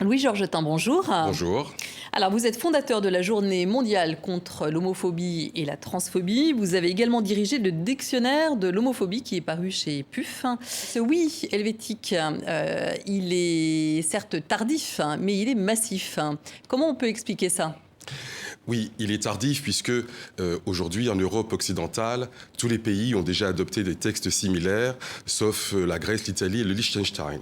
Louis Georgetin, bonjour. Bonjour. Alors, vous êtes fondateur de la Journée mondiale contre l'homophobie et la transphobie. Vous avez également dirigé le dictionnaire de l'homophobie qui est paru chez PUF. Ce oui helvétique, il est certes tardif, mais il est massif. Comment on peut expliquer ça ? Oui, il est tardif puisque aujourd'hui en Europe occidentale, tous les pays ont déjà adopté des textes similaires, sauf la Grèce, l'Italie et le Liechtenstein.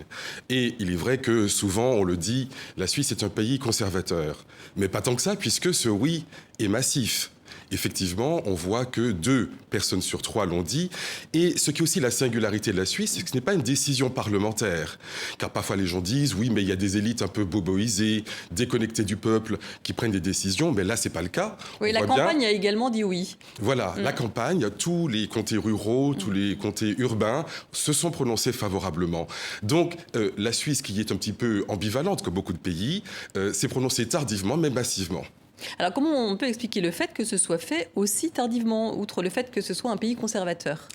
Et il est vrai que souvent on le dit, la Suisse est un pays conservateur. Mais pas tant que ça puisque ce oui est massif. Effectivement, on voit que 2 personnes sur 3 l'ont dit. Et ce qui est aussi la singularité de la Suisse, c'est que ce n'est pas une décision parlementaire. Car parfois les gens disent, oui, mais il y a des élites un peu boboisées, déconnectées du peuple, qui prennent des décisions. Mais là, ce n'est pas le cas. Oui, la campagne a également dit oui. Voilà, la campagne, tous les comtés ruraux, tous les comtés urbains se sont prononcés favorablement. Donc, la Suisse, qui est un petit peu ambivalente, comme beaucoup de pays, s'est prononcée tardivement, mais massivement. Alors, comment on peut expliquer le fait que ce soit fait aussi tardivement, outre le fait que ce soit un pays conservateur ?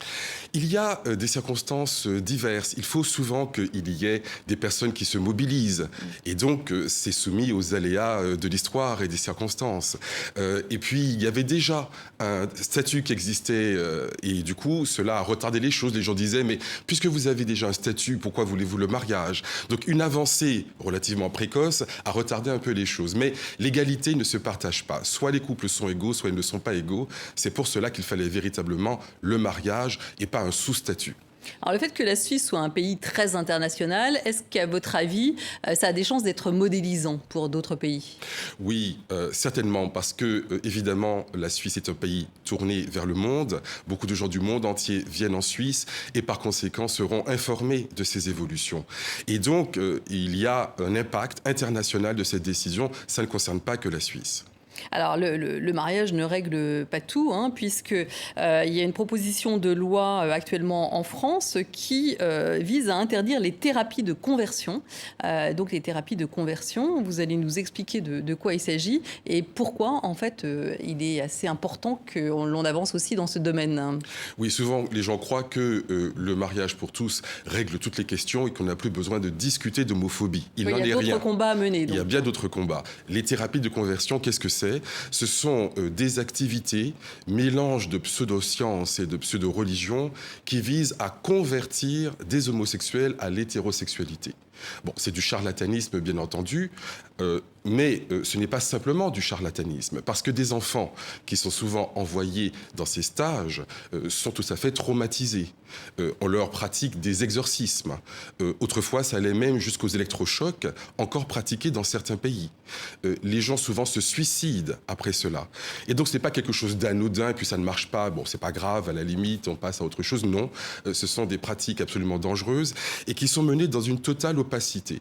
Il y a des circonstances diverses. Il faut souvent qu'il y ait des personnes qui se mobilisent. Et donc, c'est soumis aux aléas de l'histoire et des circonstances. Et puis, il y avait déjà un statut qui existait. Et du coup, cela a retardé les choses. Les gens disaient, mais puisque vous avez déjà un statut, pourquoi voulez-vous le mariage ? Donc, une avancée relativement précoce a retardé un peu les choses. Mais l'égalité ne se partagent pas. Soit les couples sont égaux, soit ils ne sont pas égaux. C'est pour cela qu'il fallait véritablement le mariage et pas un sous-statut. Alors le fait que la Suisse soit un pays très international, est-ce qu'à votre avis, ça a des chances d'être modélisant pour d'autres pays ? Oui, certainement, parce que évidemment, la Suisse est un pays tourné vers le monde. Beaucoup de gens du monde entier viennent en Suisse et par conséquent seront informés de ces évolutions. Et donc, il y a un impact international de cette décision. Ça ne concerne pas que la Suisse. Alors, le mariage ne règle pas tout, puisqu'il y a une proposition de loi actuellement en France qui vise à interdire les thérapies de conversion. Donc, les thérapies de conversion, vous allez nous expliquer de quoi il s'agit et pourquoi, en fait, il est assez important que l'on avance aussi dans ce domaine. Oui, souvent, les gens croient que le mariage pour tous règle toutes les questions et qu'on n'a plus besoin de discuter d'homophobie. Il y a d'autres combats à mener. Donc. Il y a bien d'autres combats. Les thérapies de conversion, qu'est-ce que c'est ? Ce sont des activités, mélange de pseudo-sciences et de pseudo-religion, qui visent à convertir des homosexuels à l'hétérosexualité. Bon, c'est du charlatanisme, bien entendu, mais ce n'est pas simplement du charlatanisme, parce que des enfants qui sont souvent envoyés dans ces stages sont tout à fait traumatisés. On leur pratique des exorcismes. Autrefois, ça allait même jusqu'aux électrochocs, encore pratiqués dans certains pays. Les gens souvent se suicident après cela. Et donc, ce n'est pas quelque chose d'anodin, et puis ça ne marche pas. Bon, c'est pas grave, à la limite, on passe à autre chose. Non, ce sont des pratiques absolument dangereuses et qui sont menées dans une totale opacité.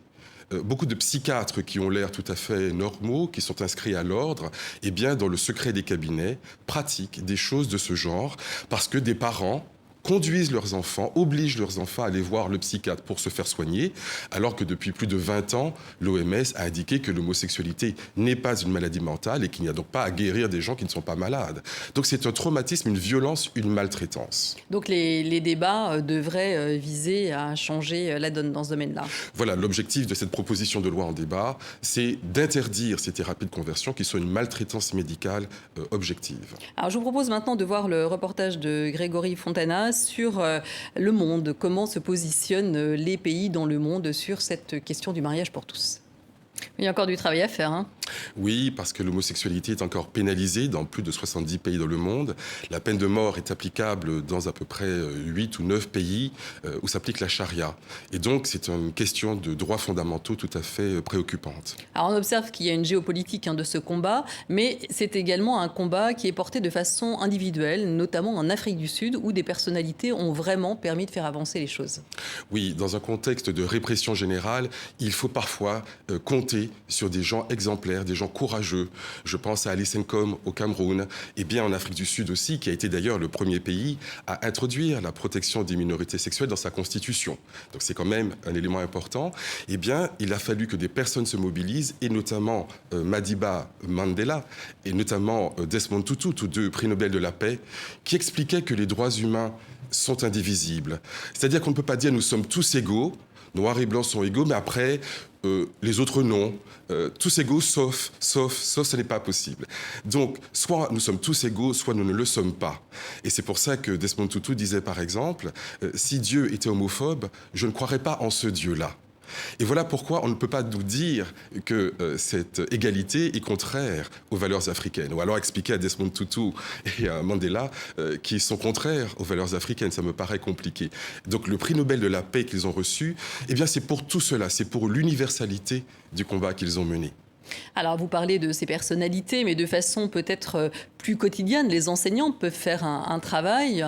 Beaucoup de psychiatres qui ont l'air tout à fait normaux, qui sont inscrits à l'ordre, eh bien, dans le secret des cabinets, pratiquent des choses de ce genre parce que des parents conduisent leurs enfants, obligent leurs enfants à aller voir le psychiatre pour se faire soigner, alors que depuis plus de 20 ans, l'OMS a indiqué que l'homosexualité n'est pas une maladie mentale et qu'il n'y a donc pas à guérir des gens qui ne sont pas malades. Donc c'est un traumatisme, une violence, une maltraitance. Donc les débats devraient viser à changer la donne dans ce domaine-là. Voilà, l'objectif de cette proposition de loi en débat, c'est d'interdire ces thérapies de conversion qui sont une maltraitance médicale objective. Alors je vous propose maintenant de voir le reportage de Grégory Fontana sur le monde, comment se positionnent les pays dans le monde sur cette question du mariage pour tous. Il y a encore du travail à faire. Oui, parce que l'homosexualité est encore pénalisée dans plus de 70 pays dans le monde. La peine de mort est applicable dans à peu près 8 ou 9 pays où s'applique la charia. Et donc, c'est une question de droits fondamentaux tout à fait préoccupante. Alors, on observe qu'il y a une géopolitique de ce combat, mais c'est également un combat qui est porté de façon individuelle, notamment en Afrique du Sud, où des personnalités ont vraiment permis de faire avancer les choses. Oui, dans un contexte de répression générale, il faut parfois compter sur des gens exemplaires, des gens courageux. Je pense à Ali Senkom au Cameroun, et bien en Afrique du Sud aussi, qui a été d'ailleurs le premier pays à introduire la protection des minorités sexuelles dans sa constitution. Donc c'est quand même un élément important. Eh bien, il a fallu que des personnes se mobilisent, et notamment Madiba Mandela, et notamment Desmond Tutu, tous deux prix Nobel de la paix, qui expliquaient que les droits humains sont indivisibles. C'est-à-dire qu'on ne peut pas dire nous sommes tous égaux, noir et blanc sont égaux, mais après, les autres non. Tous égaux, sauf, ce n'est pas possible. Donc, soit nous sommes tous égaux, soit nous ne le sommes pas. Et c'est pour ça que Desmond Tutu disait, par exemple, si Dieu était homophobe, je ne croirais pas en ce Dieu-là. Et voilà pourquoi on ne peut pas nous dire que cette égalité est contraire aux valeurs africaines. Ou alors expliquer à Desmond Tutu et à Mandela qu'ils sont contraires aux valeurs africaines. Ça me paraît compliqué. Donc le prix Nobel de la paix qu'ils ont reçu, eh bien c'est pour tout cela, c'est pour l'universalité du combat qu'ils ont mené. Alors, vous parlez de ces personnalités, mais de façon peut-être plus quotidienne. Les enseignants peuvent faire un travail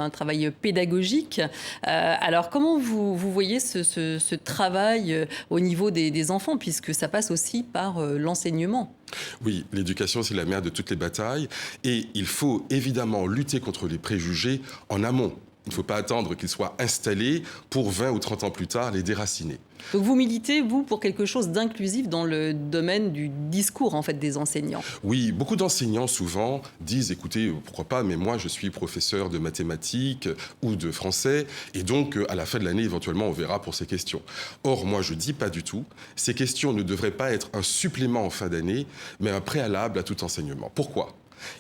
pédagogique. Alors, comment vous voyez ce travail au niveau des enfants, puisque ça passe aussi par l'enseignement ? Oui, l'éducation, c'est la mère de toutes les batailles. Et il faut évidemment lutter contre les préjugés en amont. Il ne faut pas attendre qu'ils soient installés pour 20 ou 30 ans plus tard les déraciner. Donc vous militez, vous, pour quelque chose d'inclusif dans le domaine du discours, en fait, des enseignants. Oui, beaucoup d'enseignants, souvent, disent, écoutez, pourquoi pas, mais moi, je suis professeur de mathématiques ou de français, et donc, à la fin de l'année, éventuellement, on verra pour ces questions. Or, moi, je dis pas du tout. Ces questions ne devraient pas être un supplément en fin d'année, mais un préalable à tout enseignement. Pourquoi ?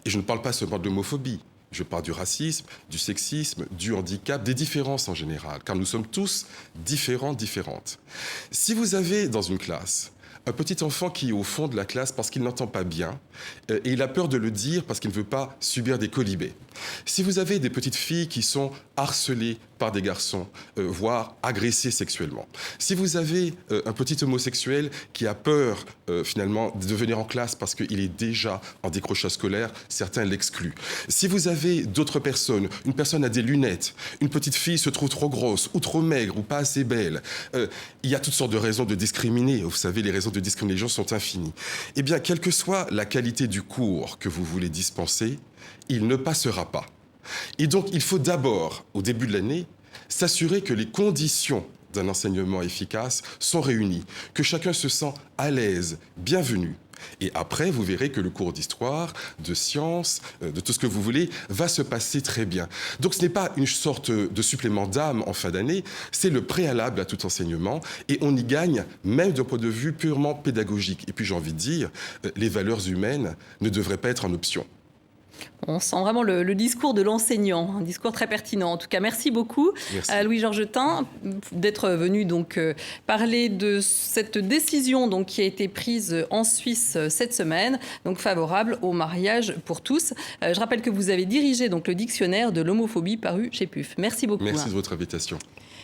Et je ne parle pas seulement de l'homophobie. Je parle du racisme, du sexisme, du handicap, des différences en général, car nous sommes tous différents, différentes. Si vous avez dans une classe un petit enfant qui est au fond de la classe parce qu'il n'entend pas bien et il a peur de le dire parce qu'il ne veut pas subir des quolibets. Si vous avez des petites filles qui sont harcelées par des garçons, voire agressées sexuellement. Si vous avez un petit homosexuel qui a peur finalement de venir en classe parce qu'il est déjà en décrochage scolaire, certains l'excluent. Si vous avez d'autres personnes, une personne a des lunettes, une petite fille se trouve trop grosse ou trop maigre ou pas assez belle, il y a toutes sortes de raisons de discriminer. Vous savez, les raisons de discrimination sont infinies. Eh bien, quelle que soit la qualité du cours que vous voulez dispenser, il ne passera pas. Et donc, il faut d'abord, au début de l'année, s'assurer que les conditions d'un enseignement efficace sont réunies, que chacun se sent à l'aise, bienvenu. Et après, vous verrez que le cours d'histoire, de sciences, de tout ce que vous voulez, va se passer très bien. Donc ce n'est pas une sorte de supplément d'âme en fin d'année, c'est le préalable à tout enseignement. Et on y gagne même d'un point de vue purement pédagogique. Et puis j'ai envie de dire, les valeurs humaines ne devraient pas être en option. On sent vraiment le discours de l'enseignant, un discours très pertinent. En tout cas, merci beaucoup à Louis-Georges Tin d'être venu donc parler de cette décision donc qui a été prise en Suisse cette semaine, donc favorable au mariage pour tous. Je rappelle que vous avez dirigé donc le dictionnaire de l'homophobie paru chez PUF. Merci beaucoup. Merci de votre invitation.